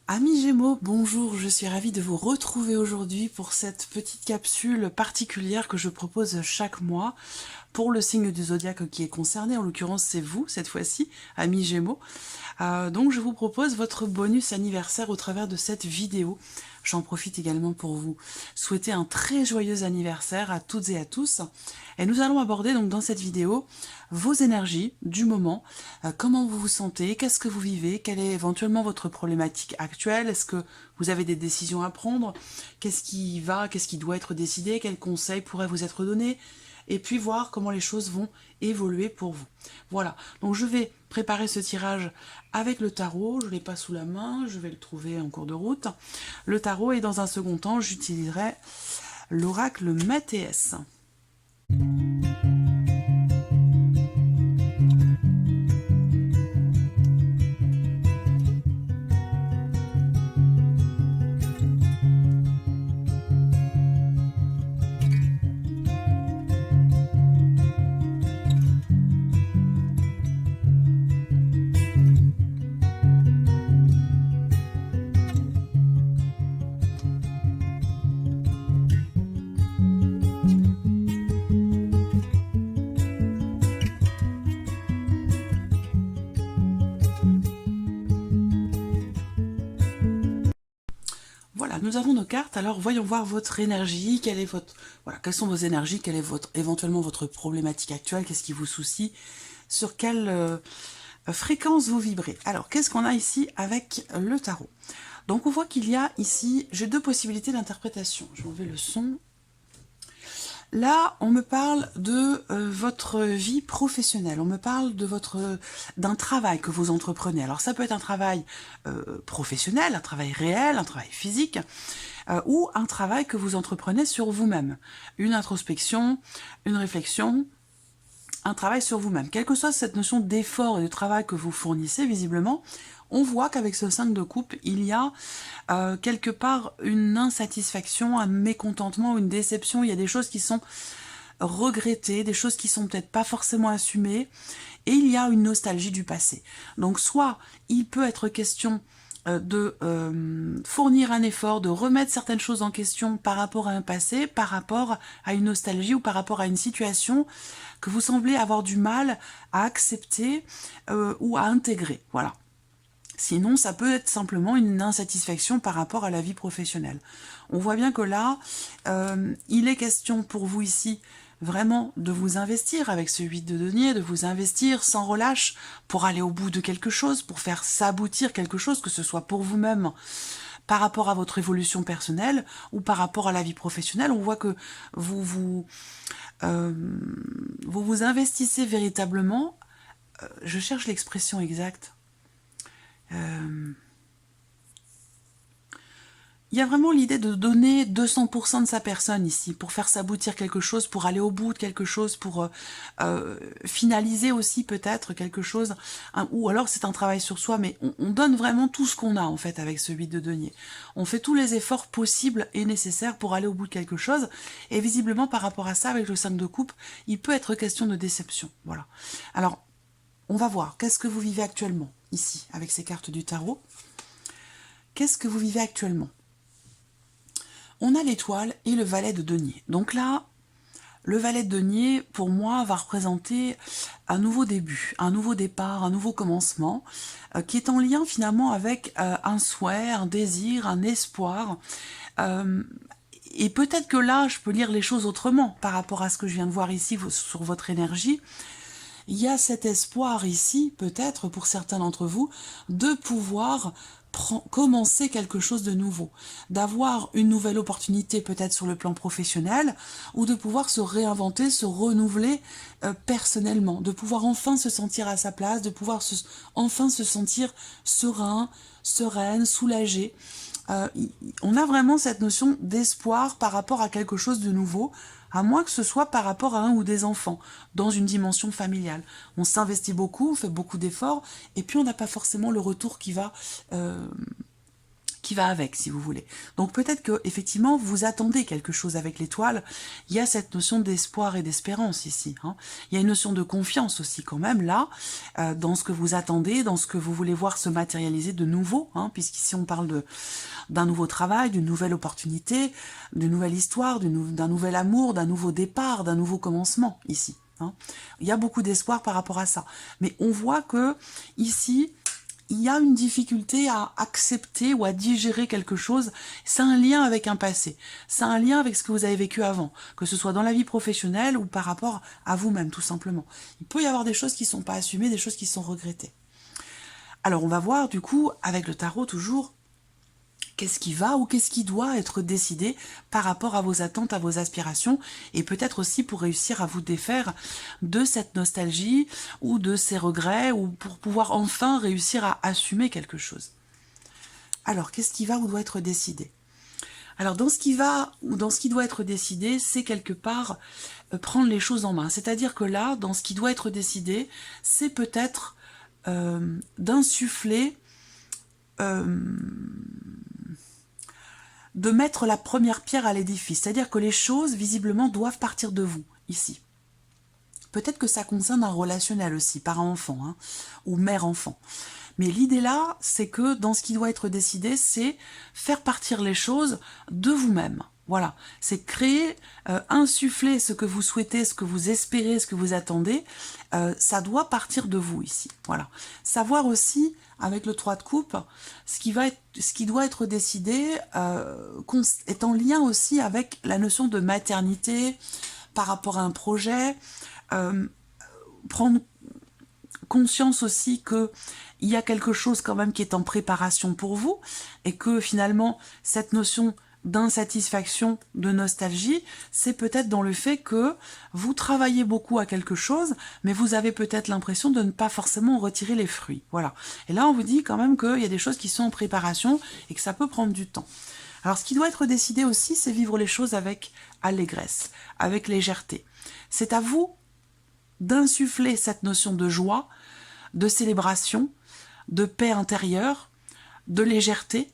Amis Gémeaux, bonjour, je suis ravie de vous retrouver aujourd'hui pour cette petite capsule particulière que je propose chaque mois pour le signe du zodiaque qui est concerné, en l'occurrence c'est vous cette fois-ci, amis Gémeaux. Donc je vous propose votre bonus anniversaire au travers de cette vidéo. J'en profite également pour vous souhaiter un très joyeux anniversaire à toutes et à tous. Et nous allons aborder donc dans cette vidéo vos énergies du moment, comment vous vous sentez, qu'est-ce que vous vivez, quelle est éventuellement votre problématique actuelle, est-ce que vous avez des décisions à prendre, qu'est-ce qui va, qu'est-ce qui doit être décidé, quels conseils pourraient vous être donnés, et puis voir comment les choses vont évoluer pour vous. Voilà, donc je vais préparer ce tirage avec le tarot, je ne l'ai pas sous la main, je vais le trouver en cours de route. Le tarot, et dans un second temps, j'utiliserai l'oracle Mathéès. Voilà, nous avons nos cartes, alors voyons voir votre énergie, quelle est votre... Voilà, quelles sont vos énergies, quelle est éventuellement votre problématique actuelle, qu'est-ce qui vous soucie, sur quelle fréquence vous vibrez. Alors, qu'est-ce qu'on a ici avec le tarot? Donc on voit qu'il y a ici, j'ai deux possibilités d'interprétation. Je vais enlever le son. Là, on me parle de votre vie professionnelle, on me parle de d'un travail que vous entreprenez. Alors ça peut être un travail professionnel, un travail réel, un travail physique, ou un travail que vous entreprenez sur vous-même. Une introspection, une réflexion, un travail sur vous-même. Quelle que soit cette notion d'effort et de travail que vous fournissez, visiblement, on voit qu'avec ce 5 de coupe, il y a quelque part une insatisfaction, un mécontentement, une déception. Il y a des choses qui sont regrettées, des choses qui sont peut-être pas forcément assumées, et il y a une nostalgie du passé. Donc soit il peut être question de fournir un effort, de remettre certaines choses en question par rapport à un passé, par rapport à une nostalgie ou par rapport à une situation que vous semblez avoir du mal à accepter ou à intégrer. Voilà. Sinon, ça peut être simplement une insatisfaction par rapport à la vie professionnelle. On voit bien que là, il est question pour vous ici vraiment de vous investir avec ce 8 de denier, de vous investir sans relâche pour aller au bout de quelque chose, pour faire s'aboutir quelque chose, que ce soit pour vous-même par rapport à votre évolution personnelle ou par rapport à la vie professionnelle. On voit que vous vous investissez véritablement. Je cherche l'expression exacte. Il y a vraiment l'idée de donner 200% de sa personne ici, pour faire s'aboutir quelque chose, pour aller au bout de quelque chose, pour finaliser aussi peut-être quelque chose, hein, ou alors c'est un travail sur soi, mais on donne vraiment tout ce qu'on a en fait avec ce 8 de denier. On fait tous les efforts possibles et nécessaires pour aller au bout de quelque chose, et visiblement par rapport à ça, avec le 5 de coupe, il peut être question de déception. Voilà. Alors, on va voir, qu'est-ce que vous vivez actuellement, ici, avec ces cartes du tarot? Qu'est-ce que vous vivez actuellement? On a l'étoile et le valet de denier. Donc là, le valet de denier, pour moi, va représenter un nouveau début, un nouveau départ, un nouveau commencement, qui est en lien finalement avec un souhait, un désir, un espoir. Et peut-être que là, je peux lire les choses autrement par rapport à ce que je viens de voir ici sur votre énergie. Il y a cet espoir ici, peut-être pour certains d'entre vous, de pouvoir commencer quelque chose de nouveau, d'avoir une nouvelle opportunité peut-être sur le plan professionnel, ou de pouvoir se réinventer, se renouveler personnellement, de pouvoir enfin se sentir à sa place, de pouvoir enfin se sentir serein, sereine, soulagé. On a vraiment cette notion d'espoir par rapport à quelque chose de nouveau, à moins que ce soit par rapport à un ou des enfants, dans une dimension familiale. On s'investit beaucoup, on fait beaucoup d'efforts, et puis on n'a pas forcément le retour qui va qui va avec, si vous voulez. Donc peut-être que effectivement vous attendez quelque chose avec l'étoile. Il y a cette notion d'espoir et d'espérance ici. Hein. Il y a une notion de confiance aussi quand même là, dans ce que vous attendez, dans ce que vous voulez voir se matérialiser de nouveau, hein, puisqu'ici on parle d'un nouveau travail, d'une nouvelle opportunité, d'une nouvelle histoire, d'un nouvel amour, d'un nouveau départ, d'un nouveau commencement ici. Hein. Il y a beaucoup d'espoir par rapport à ça. Mais on voit que ici, il y a une difficulté à accepter ou à digérer quelque chose. C'est un lien avec un passé. C'est un lien avec ce que vous avez vécu avant, que ce soit dans la vie professionnelle ou par rapport à vous-même, tout simplement. Il peut y avoir des choses qui ne sont pas assumées, des choses qui sont regrettées. Alors, on va voir, du coup, avec le tarot, toujours, qu'est-ce qui va ou qu'est-ce qui doit être décidé par rapport à vos attentes, à vos aspirations, et peut-être aussi pour réussir à vous défaire de cette nostalgie ou de ces regrets, ou pour pouvoir enfin réussir à assumer quelque chose. Alors, qu'est-ce qui va ou doit être décidé? Alors, dans ce qui va ou dans ce qui doit être décidé, c'est quelque part prendre les choses en main. C'est-à-dire que là, dans ce qui doit être décidé, c'est peut-être d'insuffler... de mettre la première pierre à l'édifice. C'est-à-dire que les choses, visiblement, doivent partir de vous, ici. Peut-être que ça concerne un relationnel aussi, parent-enfant, hein, ou mère-enfant. Mais l'idée là, c'est que dans ce qui doit être décidé, c'est faire partir les choses de vous-même. Voilà, c'est créer, insuffler ce que vous souhaitez, ce que vous espérez, ce que vous attendez, ça doit partir de vous ici. Voilà. Savoir aussi, avec le 3 de coupe, ce qui doit être décidé est en lien aussi avec la notion de maternité par rapport à un projet, prendre conscience aussi que il y a quelque chose quand même qui est en préparation pour vous et que finalement cette notion d'insatisfaction, de nostalgie, c'est peut-être dans le fait que vous travaillez beaucoup à quelque chose, mais vous avez peut-être l'impression de ne pas forcément en retirer les fruits. Voilà. Et là, on vous dit quand même qu'il y a des choses qui sont en préparation et que ça peut prendre du temps. Alors, ce qui doit être décidé aussi, c'est vivre les choses avec allégresse, avec légèreté. C'est à vous d'insuffler cette notion de joie, de célébration, de paix intérieure, de légèreté.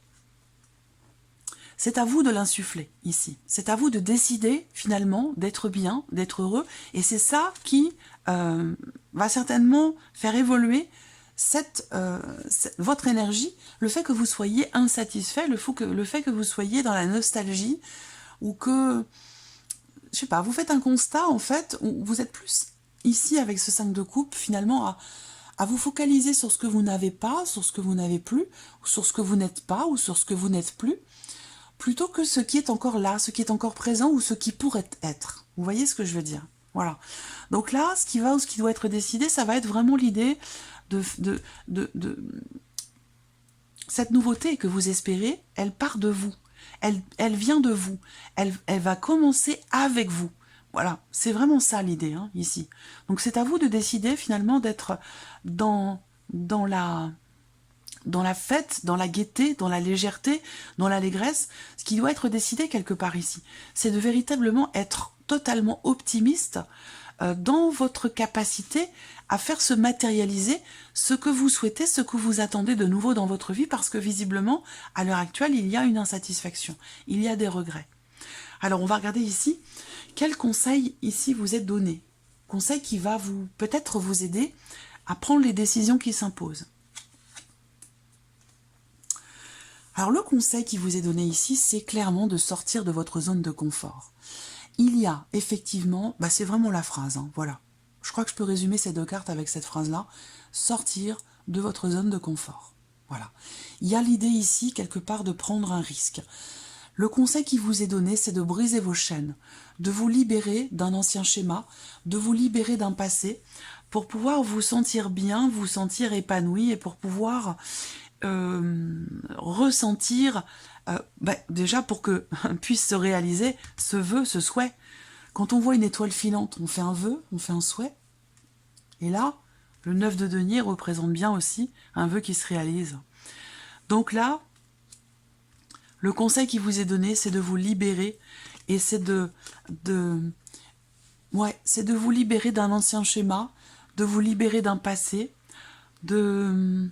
C'est à vous de l'insuffler ici. C'est à vous de décider finalement d'être bien, d'être heureux. Et c'est ça qui va certainement faire évoluer votre énergie. Le fait que vous soyez insatisfait, le fait que vous soyez dans la nostalgie ou que, je sais pas, vous faites un constat en fait où vous êtes plus ici avec ce 5 de coupe finalement à vous focaliser sur ce que vous n'avez pas, sur ce que vous n'avez plus, ou sur ce que vous n'êtes pas, ou sur ce que vous n'êtes plus, plutôt que ce qui est encore là, ce qui est encore présent, ou ce qui pourrait être. Vous voyez ce que je veux dire? Voilà. Donc là, ce qui va ou ce qui doit être décidé, ça va être vraiment l'idée de cette nouveauté que vous espérez, elle part de vous. Elle vient de vous. Elle va commencer avec vous. Voilà, c'est vraiment ça l'idée, hein, ici. Donc c'est à vous de décider finalement d'être dans la fête, dans la gaieté, dans la légèreté, dans l'allégresse. Ce qui doit être décidé quelque part ici, c'est de véritablement être totalement optimiste dans votre capacité à faire se matérialiser ce que vous souhaitez, ce que vous attendez de nouveau dans votre vie, parce que visiblement, à l'heure actuelle, il y a une insatisfaction, il y a des regrets. Alors, on va regarder ici, quel conseil ici vous est donné. Conseil qui va peut-être vous aider à prendre les décisions qui s'imposent. Alors, le conseil qui vous est donné ici, c'est clairement de sortir de votre zone de confort. Il y a effectivement, c'est vraiment la phrase, hein, voilà. Je crois que je peux résumer ces deux cartes avec cette phrase-là. Sortir de votre zone de confort. Voilà. Il y a l'idée ici, quelque part, de prendre un risque. Le conseil qui vous est donné, c'est de briser vos chaînes, de vous libérer d'un ancien schéma, de vous libérer d'un passé, pour pouvoir vous sentir bien, vous sentir épanoui et pour pouvoir ressentir, déjà pour que puisse se réaliser ce vœu, ce souhait. Quand on voit une étoile filante, on fait un vœu, on fait un souhait. Et là, le 9 de denier représente bien aussi un vœu qui se réalise. Donc là, le conseil qui vous est donné, c'est de vous libérer et c'est de vous libérer d'un ancien schéma, de vous libérer d'un passé, de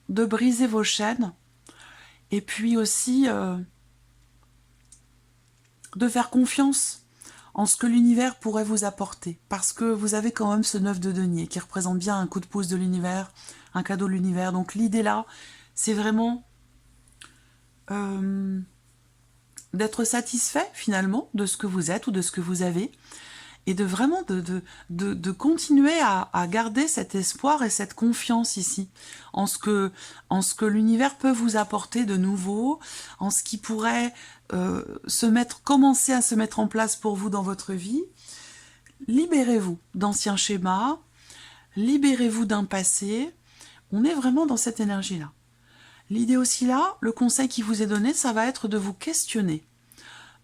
briser vos chaînes et puis aussi de faire confiance en ce que l'univers pourrait vous apporter, parce que vous avez quand même ce 9 de denier qui représente bien un coup de pouce de l'univers, un cadeau de l'univers. Donc l'idée là, c'est vraiment d'être satisfait finalement de ce que vous êtes ou de ce que vous avez, et de vraiment de continuer à garder cet espoir et cette confiance ici, en ce que l'univers peut vous apporter de nouveau, en ce qui pourrait commencer à se mettre en place pour vous dans votre vie. Libérez-vous d'anciens schémas, libérez-vous d'un passé. On est vraiment dans cette énergie-là. L'idée aussi là, le conseil qui vous est donné, ça va être de vous questionner.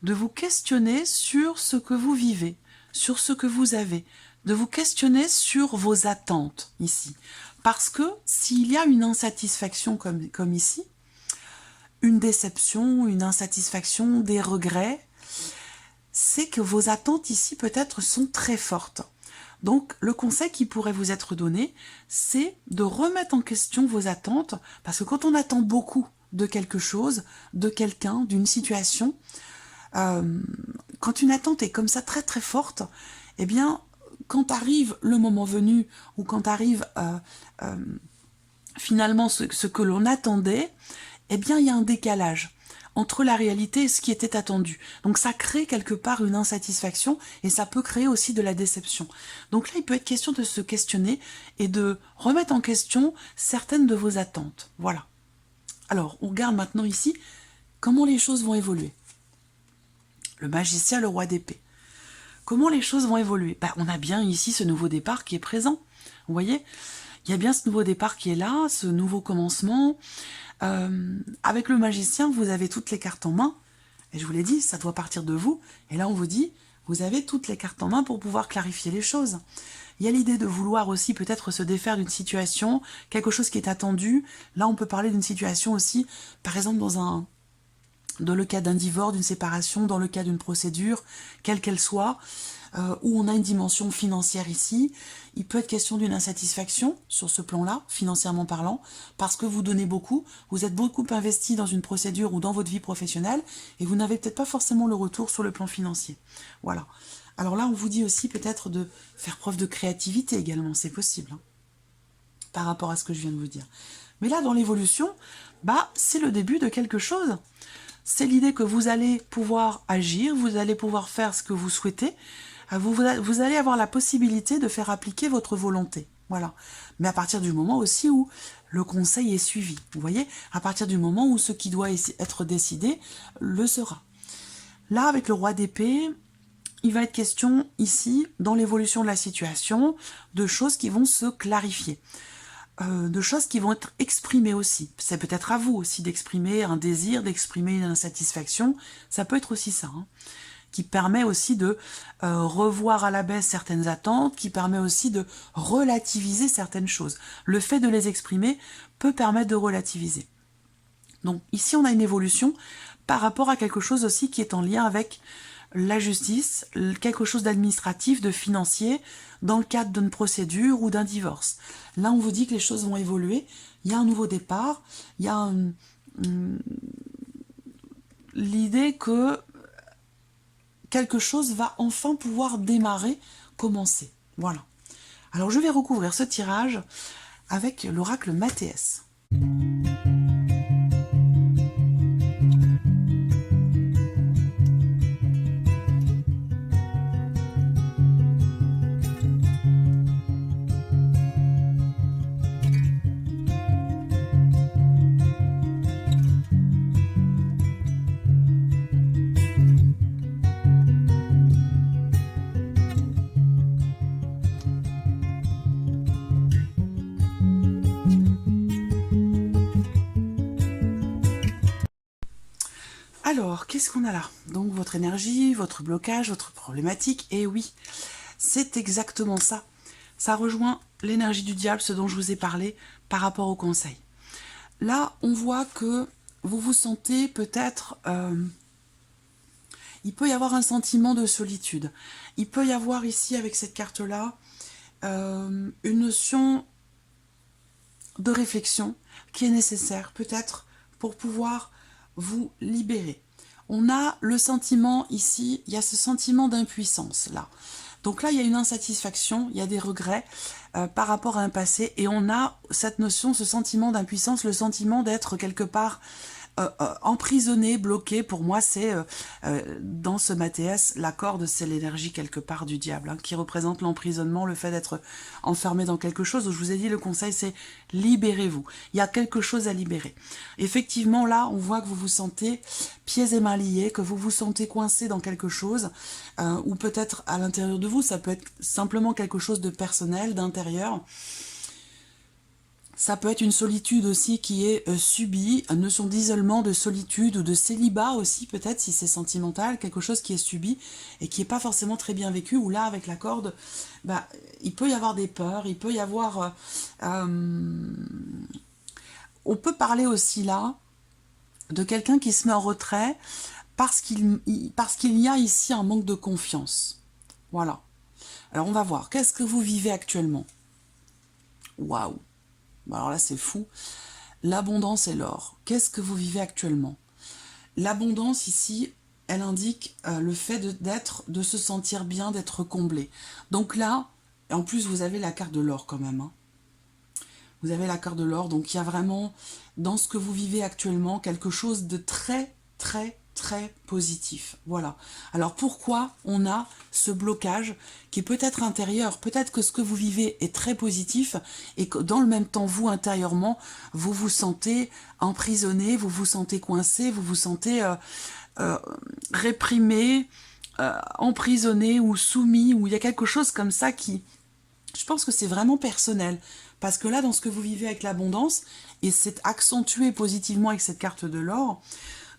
De vous questionner sur ce que vous vivez, sur ce que vous avez, de vous questionner sur vos attentes ici. Parce que s'il y a une insatisfaction comme ici, une déception, une insatisfaction, des regrets, c'est que vos attentes ici peut-être sont très fortes. Donc le conseil qui pourrait vous être donné, c'est de remettre en question vos attentes, parce que quand on attend beaucoup de quelque chose, de quelqu'un, d'une situation, quand une attente est comme ça très très forte, eh bien, quand arrive le moment venu, ou quand arrive finalement ce que l'on attendait, eh bien, il y a un décalage entre la réalité et ce qui était attendu. Donc ça crée quelque part une insatisfaction, et ça peut créer aussi de la déception. Donc là, il peut être question de se questionner et de remettre en question certaines de vos attentes. Voilà. Alors, on regarde maintenant ici comment les choses vont évoluer. Le magicien, le roi d'épée. Comment les choses vont évoluer? On a bien ici ce nouveau départ qui est présent. Vous voyez, il y a bien ce nouveau départ qui est là, ce nouveau commencement. Avec le magicien, vous avez toutes les cartes en main. Et je vous l'ai dit, ça doit partir de vous. Et là, on vous dit, vous avez toutes les cartes en main pour pouvoir clarifier les choses. Il y a l'idée de vouloir aussi peut-être se défaire d'une situation, quelque chose qui est attendu. Là, on peut parler d'une situation aussi, par exemple, dans le cas d'un divorce, d'une séparation, dans le cas d'une procédure, quelle qu'elle soit, où on a une dimension financière ici. Il peut être question d'une insatisfaction sur ce plan-là, financièrement parlant, parce que vous donnez beaucoup, vous êtes beaucoup investi dans une procédure ou dans votre vie professionnelle, et vous n'avez peut-être pas forcément le retour sur le plan financier. Voilà. Alors là, on vous dit aussi peut-être de faire preuve de créativité également, c'est possible, hein, par rapport à ce que je viens de vous dire. Mais là, dans l'évolution, c'est le début de quelque chose. C'est l'idée que vous allez pouvoir agir, vous allez pouvoir faire ce que vous souhaitez, vous allez avoir la possibilité de faire appliquer votre volonté. Voilà. Mais à partir du moment aussi où le conseil est suivi. Vous voyez, à partir du moment où ce qui doit être décidé le sera. Là, avec le roi d'épée, il va être question ici, dans l'évolution de la situation, de choses qui vont se clarifier. De choses qui vont être exprimées aussi. C'est peut-être à vous aussi d'exprimer un désir, d'exprimer une insatisfaction. Ça peut être aussi ça, hein, qui permet aussi de revoir à la baisse certaines attentes, qui permet aussi de relativiser certaines choses. Le fait de les exprimer peut permettre de relativiser. Donc ici, on a une évolution par rapport à quelque chose aussi qui est en lien avec la justice, quelque chose d'administratif, de financier, dans le cadre d'une procédure ou d'un divorce. Là, on vous dit que les choses vont évoluer, il y a un nouveau départ, il y a l'idée que quelque chose va enfin pouvoir démarrer, commencer. Voilà. Alors, je vais recouvrir ce tirage avec l'oracle Mathéès. Alors, qu'est-ce qu'on a là? Donc, votre énergie, votre blocage, votre problématique, et oui, c'est exactement ça. Ça rejoint l'énergie du diable, ce dont je vous ai parlé par rapport au conseil. Là, on voit que vous vous sentez peut-être... il peut y avoir un sentiment de solitude. Il peut y avoir ici, avec cette carte-là, une notion de réflexion qui est nécessaire, peut-être, pour pouvoir vous libérer. On a le sentiment ici, il y a ce sentiment d'impuissance là. Donc là, il y a une insatisfaction, il y a des regrets par rapport à un passé, et on a cette notion, ce sentiment d'impuissance, le sentiment d'être quelque part emprisonné, bloqué. Pour moi, c'est dans ce Mathéès, la corde, c'est l'énergie quelque part du diable, hein, qui représente l'emprisonnement, le fait d'être enfermé dans quelque chose. Où je vous ai dit, le conseil, c'est libérez-vous. Il y a quelque chose à libérer. Effectivement, là, on voit que vous vous sentez pieds et mains liés, que vous vous sentez coincé dans quelque chose, ou peut-être à l'intérieur de vous, ça peut être simplement quelque chose de personnel, d'intérieur. Ça peut être une solitude aussi qui est subie, une notion d'isolement, de solitude ou de célibat aussi, peut-être si c'est sentimental, quelque chose qui est subi et qui n'est pas forcément très bien vécu, où là, avec la corde, bah, il peut y avoir des peurs, il peut y avoir... on peut parler aussi là de quelqu'un qui se met en retrait parce qu'il y a ici un manque de confiance. Voilà. Alors on va voir, qu'est-ce que vous vivez actuellement? Waouh! Alors là, c'est fou. L'abondance et l'or. Qu'est-ce que vous vivez actuellement? L'abondance, ici, elle indique le fait de se sentir bien, d'être comblé. Donc là, en plus, vous avez la carte de l'or quand même. Hein. Vous avez la carte de l'or. Donc il y a vraiment, dans ce que vous vivez actuellement, quelque chose de très, très positif. Voilà. Alors pourquoi on a ce blocage qui est peut-être intérieur? Peut-être que ce que vous vivez est très positif et que dans le même temps, vous, intérieurement, vous vous sentez emprisonné, vous vous sentez coincé, vous vous sentez réprimé, emprisonné ou soumis, ou il y a quelque chose comme ça qui... Je pense que c'est vraiment personnel. Parce que là, dans ce que vous vivez avec l'abondance, et c'est accentué positivement avec cette carte de l'or,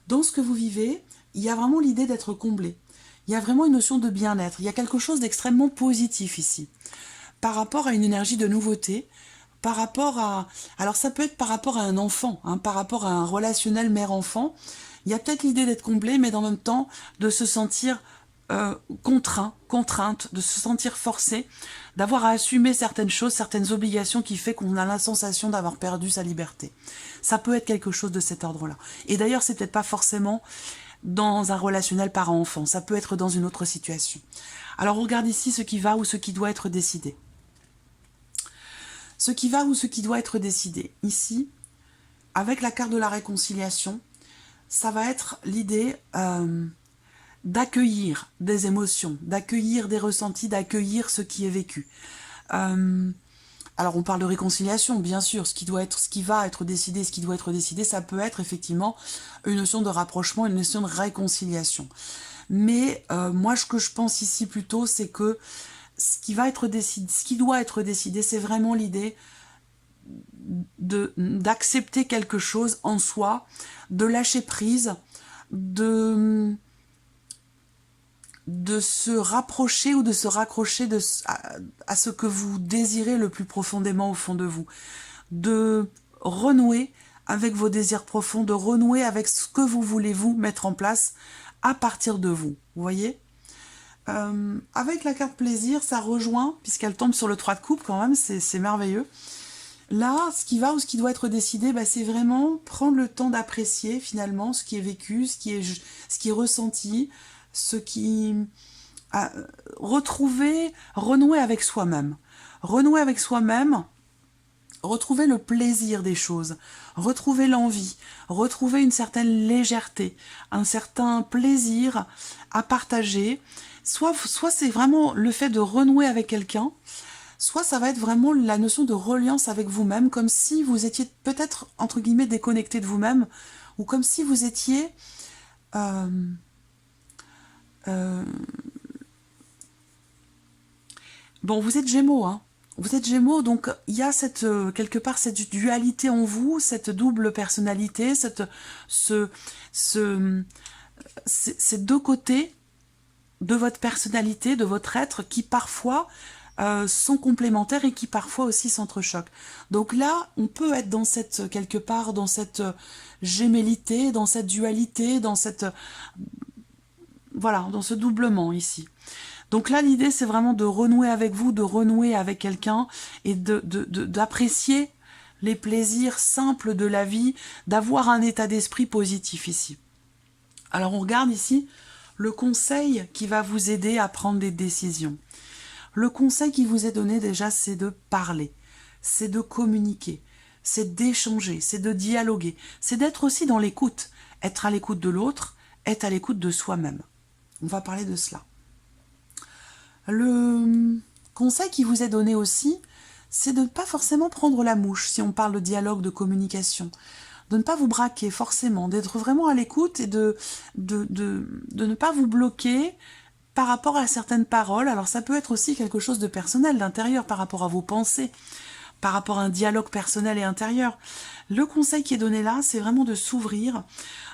dans ce que vous vivez, il y a vraiment l'idée d'être comblé. Il y a vraiment une notion de bien-être. Il y a quelque chose d'extrêmement positif ici. Par rapport à une énergie de nouveauté, par rapport à... Alors ça peut être par rapport à un enfant, hein, par rapport à un relationnel mère-enfant. Il y a peut-être l'idée d'être comblé, mais en même temps de se sentir contrainte, de se sentir forcé, d'avoir à assumer certaines choses, certaines obligations qui fait qu'on a la sensation d'avoir perdu sa liberté. Ça peut être quelque chose de cet ordre-là. Et d'ailleurs, c'est peut-être pas forcément dans un relationnel parent-enfant, ça peut être dans une autre situation. Alors on regarde ici ce qui va ou ce qui doit être décidé. Ce qui va ou ce qui doit être décidé. Ici, avec la carte de la réconciliation, ça va être l'idée d'accueillir des émotions, d'accueillir des ressentis, d'accueillir ce qui est vécu. Alors on parle de réconciliation, bien sûr, ce qui va être décidé, ce qui doit être décidé, ça peut être effectivement une notion de rapprochement, une notion de réconciliation. Mais moi, ce que je pense ici plutôt, c'est que ce qui doit être décidé, c'est vraiment l'idée d'accepter quelque chose en soi, de lâcher prise, de se rapprocher ou de se raccrocher à ce que vous désirez le plus profondément au fond de vous, de renouer avec vos désirs profonds, de renouer avec ce que vous voulez vous mettre en place à partir de vous, vous voyez. Avec la carte plaisir, ça rejoint, puisqu'elle tombe sur le 3 de coupe quand même, c'est merveilleux. Là, ce qui va ou ce qui doit être décidé, bah, c'est vraiment prendre le temps d'apprécier finalement ce qui est vécu, ce qui est ressenti, ce qui... renouer avec soi-même. Renouer avec soi-même, retrouver le plaisir des choses, retrouver l'envie, retrouver une certaine légèreté, un certain plaisir à partager. Soit c'est vraiment le fait de renouer avec quelqu'un, soit ça va être vraiment la notion de reliance avec vous-même, comme si vous étiez peut-être, entre guillemets, déconnecté de vous-même, ou comme si vous étiez... Bon, vous êtes Gémeaux, hein. Vous êtes Gémeaux, donc il y a quelque part cette dualité en vous, cette double personnalité, ces deux côtés de votre personnalité, de votre être, qui parfois sont complémentaires et qui parfois aussi s'entrechoquent. Donc là, on peut être quelque part dans cette gémellité, dans cette dualité, dans voilà, dans ce doublement ici. Donc là, l'idée, c'est vraiment de renouer avec vous, de renouer avec quelqu'un et d'apprécier les plaisirs simples de la vie, d'avoir un état d'esprit positif ici. Alors on regarde ici le conseil qui va vous aider à prendre des décisions. Le conseil qui vous est donné déjà, c'est de parler, c'est de communiquer, c'est d'échanger, c'est de dialoguer, c'est d'être aussi dans l'écoute, être à l'écoute de l'autre, être à l'écoute de soi-même. On va parler de cela. Le conseil qui vous est donné aussi, c'est de ne pas forcément prendre la mouche, si on parle de dialogue, de communication, de ne pas vous braquer forcément, d'être vraiment à l'écoute et de ne pas vous bloquer par rapport à certaines paroles. Alors ça peut être aussi quelque chose de personnel, d'intérieur, par rapport à vos pensées, par rapport à un dialogue personnel et intérieur. Le conseil qui est donné là, c'est vraiment de s'ouvrir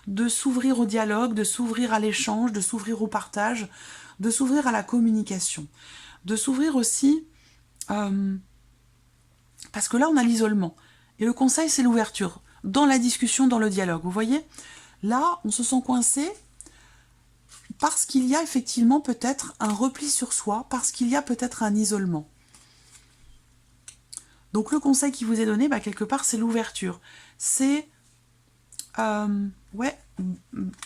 au dialogue, de s'ouvrir à l'échange, de s'ouvrir au partage, de s'ouvrir à la communication, de s'ouvrir aussi, parce que là on a l'isolement, et le conseil c'est l'ouverture, dans la discussion, dans le dialogue, vous voyez. Là, on se sent coincé, parce qu'il y a effectivement peut-être un repli sur soi, parce qu'il y a peut-être un isolement. Donc le conseil qui vous est donné, quelque part, c'est l'ouverture. C'est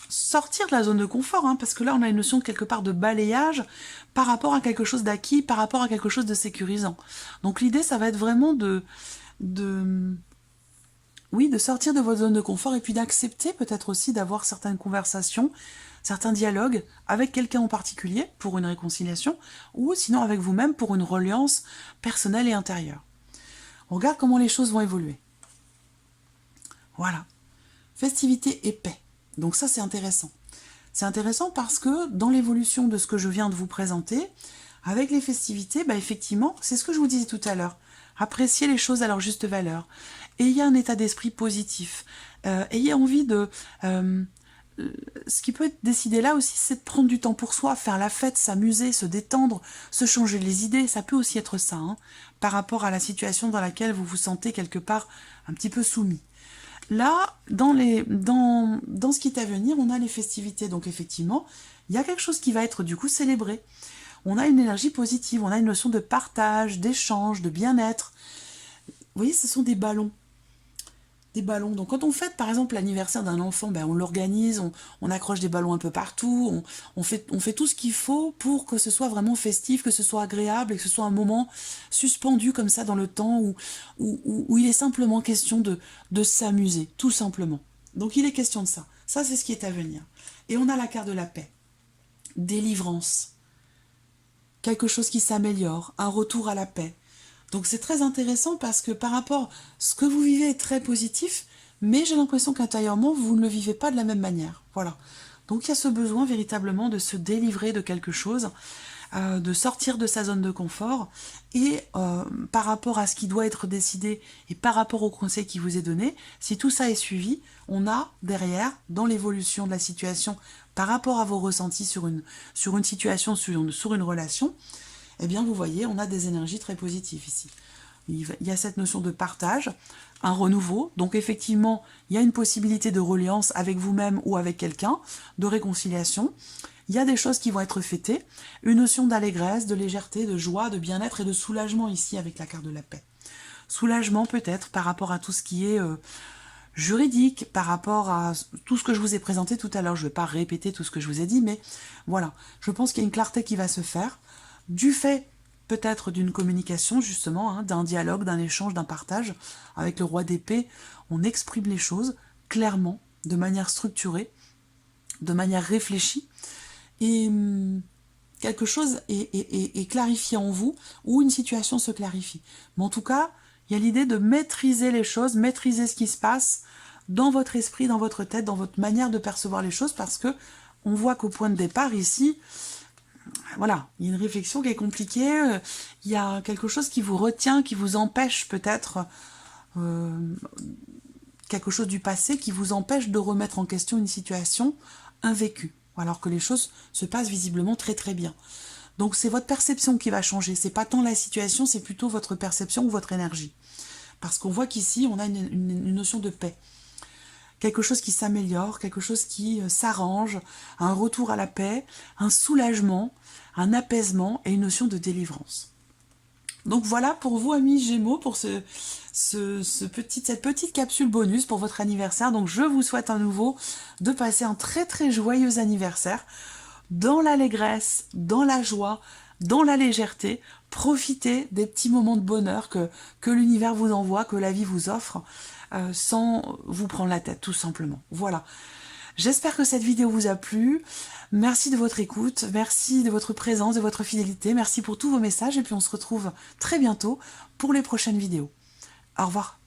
sortir de la zone de confort, parce que là, on a une notion quelque part de balayage par rapport à quelque chose d'acquis, par rapport à quelque chose de sécurisant. Donc l'idée, ça va être vraiment de sortir de votre zone de confort et puis d'accepter peut-être aussi d'avoir certaines conversations, certains dialogues avec quelqu'un en particulier pour une réconciliation, ou sinon avec vous-même pour une reliance personnelle et intérieure. On regarde comment les choses vont évoluer. Voilà. Festivité et paix. Donc ça, c'est intéressant. C'est intéressant parce que dans l'évolution de ce que je viens de vous présenter, avec les festivités, effectivement, c'est ce que je vous disais tout à l'heure. Appréciez les choses à leur juste valeur. Ayez un état d'esprit positif. Ayez envie de... ce qui peut être décidé là aussi, c'est de prendre du temps pour soi, faire la fête, s'amuser, se détendre, se changer les idées. Ça peut aussi être ça, par rapport à la situation dans laquelle vous vous sentez quelque part un petit peu soumis. Là, dans ce qui est à venir, on a les festivités. Donc effectivement, il y a quelque chose qui va être du coup célébré. On a une énergie positive, on a une notion de partage, d'échange, de bien-être. Vous voyez, ce sont des ballons. Des ballons. Donc quand on fête par exemple l'anniversaire d'un enfant, on l'organise, on accroche des ballons un peu partout, on fait tout ce qu'il faut pour que ce soit vraiment festif, que ce soit agréable et que ce soit un moment suspendu comme ça dans le temps où il est simplement question de s'amuser, tout simplement. Donc il est question de ça. Ça, c'est ce qui est à venir. Et on a la carte de la paix. Délivrance. Quelque chose qui s'améliore, un retour à la paix. Donc c'est très intéressant parce que par rapport à ce que vous vivez est très positif, mais j'ai l'impression qu'intérieurement, vous ne le vivez pas de la même manière. Voilà. Donc il y a ce besoin véritablement de se délivrer de quelque chose, de sortir de sa zone de confort, et par rapport à ce qui doit être décidé et par rapport au conseil qui vous est donné, si tout ça est suivi, on a derrière, dans l'évolution de la situation, par rapport à vos ressentis sur une situation, sur une relation, eh bien, vous voyez, on a des énergies très positives ici. Il y a cette notion de partage, un renouveau. Donc, effectivement, il y a une possibilité de reliance avec vous-même ou avec quelqu'un, de réconciliation. Il y a des choses qui vont être fêtées. Une notion d'allégresse, de légèreté, de joie, de bien-être et de soulagement ici avec la carte de la paix. Soulagement peut-être par rapport à tout ce qui est juridique, par rapport à tout ce que je vous ai présenté tout à l'heure. Je ne vais pas répéter tout ce que je vous ai dit, mais voilà. Je pense qu'il y a une clarté qui va se faire. Du fait peut-être d'une communication justement, d'un dialogue, d'un échange, d'un partage. Avec le roi d'épée, on exprime les choses clairement, de manière structurée, de manière réfléchie, et quelque chose est clarifié en vous, ou une situation se clarifie. Mais en tout cas, il y a l'idée de maîtriser les choses, maîtriser ce qui se passe dans votre esprit, dans votre tête, dans votre manière de percevoir les choses, parce que on voit qu'au point de départ ici, voilà, il y a une réflexion qui est compliquée, il y a quelque chose qui vous retient, qui vous empêche peut-être, quelque chose du passé qui vous empêche de remettre en question une situation invécue, alors que les choses se passent visiblement très très bien. Donc c'est votre perception qui va changer, c'est pas tant la situation, c'est plutôt votre perception ou votre énergie. Parce qu'on voit qu'ici, on a une notion de paix. Quelque chose qui s'améliore, quelque chose qui s'arrange, un retour à la paix, un soulagement, un apaisement et une notion de délivrance. Donc voilà pour vous, amis Gémeaux, pour cette petite capsule bonus pour votre anniversaire. Donc je vous souhaite à nouveau de passer un très très joyeux anniversaire dans l'allégresse, dans la joie, dans la légèreté. Profitez des petits moments de bonheur que l'univers vous envoie, que la vie vous offre, sans vous prendre la tête, tout simplement. Voilà. J'espère que cette vidéo vous a plu. Merci de votre écoute, merci de votre présence, de votre fidélité, merci pour tous vos messages et puis on se retrouve très bientôt pour les prochaines vidéos. Au revoir.